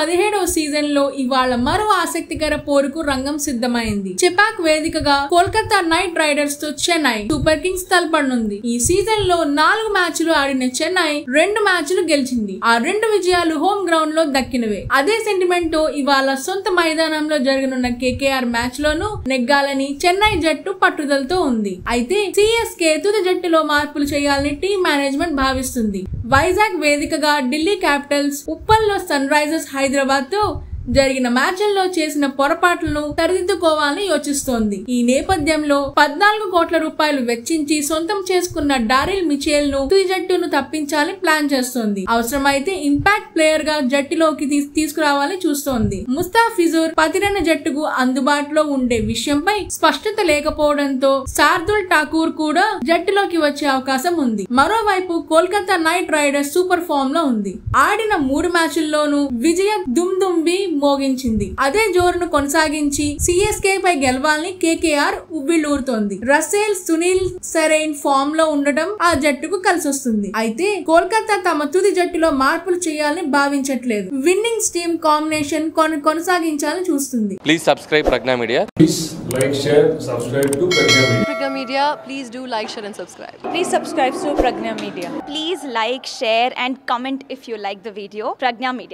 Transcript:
17వ season లో ఇవాళ మరో ఆసక్తికర పోరుకు రంగం సిద్ధమైంది. చెపాక్ వేదికగా కోల్కతా నైట్ రైడర్స్ తో చెన్నై సూపర్ కింగ్స్ తలపడనుంది. ఈ సీజన్ లో 4 మ్యాచ్లు ఆడిన చెన్నై 2 మ్యాచ్లు గెలిచింది. ఆ 2 విజయాలు హోమ్ గ్రౌండ్ లో దక్కినవే. అదే సెంటిమెంట్ తో ఇవాళ సొంత మైదానంలో జరగనున్న కేకేఆర్ మ్యాచ్ లోనూ నెగ్గాలని చెన్నై జట్టు పట్టుదలతో ఉంది. అయితే సిఎస్కే తుది జట్టులో మార్పులు చేయాలని టీం మేనేజ్మెంట్ భావిస్తుంది. వైజాగ్ వేదికగా ఢిల్లీ క్యాపిటల్స్, ఉప్పల్లో సన్ రైజర్స్ హైదరాబాద్ తో జరిగిన మ్యాచ్ల్లో చేసిన పొరపాట్లను సరిదిద్దుకోవాలని యోచిస్తోంది. ఈ నేపథ్యంలో 14 కోట్ల రూపాయలు వెచ్చించి సొంతం చేసుకున్న డారిల్ మిచెల్ ను తుది జట్టును తప్పించాలని ప్లాన్ చేస్తోంది. అవసరమైతే ఇంపాక్ట్ ప్లేయర్ గా జట్టులోకి తీసుకురావాలని చూస్తోంది. ముస్తాఫిజుర్ పతిరణ జట్టుకు అందుబాటులో ఉండే విషయంపై స్పష్టత లేకపోవడంతో శార్దుల్ ఠాకూర్ కూడా జట్టులోకి వచ్చే అవకాశం ఉంది. మరోవైపు Kolkata Knight Riders super form లో ఉంది. ఆడిన 3 మ్యాచ్ల్లోనూ విజయ దుమ్దుంబి మోగించింది. అదే జోరును కొనసాగించి సిఎస్కే పై గెలవాలని కేకేఆర్ ఉవ్విళ్లూరుతోంది. రసెల్, సునీల్ సరైన్ ఫామ్ లో ఉండటం ఆ జట్టుకు కలిసొస్తుంది. అయితే కోల్కతా తమ తుది జట్టులో మార్పులు చేయాలని భావించట్లేదు. విన్నింగ్స్ టీమ్ కాంబినేషన్ కొనసాగించాలని చూస్తుంది. Please subscribe Prajna Media. Please like, share, subscribe to Pragna Media. Pragna Media, please do like, share and subscribe. Please subscribe to Pragna Media. Please like, share and comment if you like the video. Pragna Media.